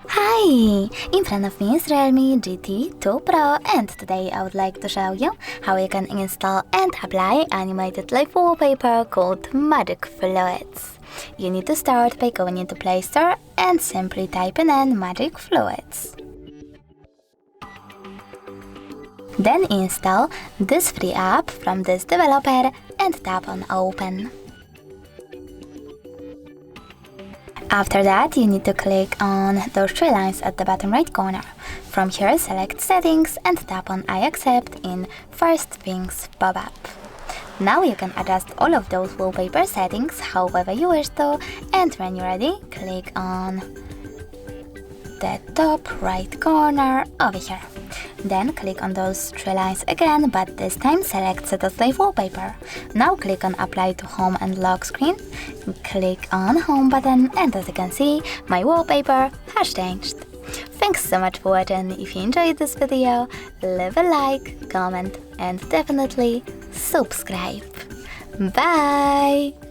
Hi! In front of me is REALME GT 2 Pro, and today I would like to show you how you can install and apply animated live wallpaper called Magic Fluids. You need to start by going into Play Store and simply typing in Magic Fluids. Then install this free app from this developer and tap on Open. After that, you need to click on those three lines at the bottom right corner. From here, select Settings and tap on I accept in First Things pop-up. Now you can adjust all of those wallpaper settings however you wish to, and when you're ready, click on the top right corner over here. Then click on those three lines again, but this time select Set as Live Wallpaper. Now click on Apply to Home and Lock Screen. Click on Home button, and as you can see, my wallpaper has changed. Thanks so much for watching. If you enjoyed this video, leave a like, comment and definitely subscribe. Bye!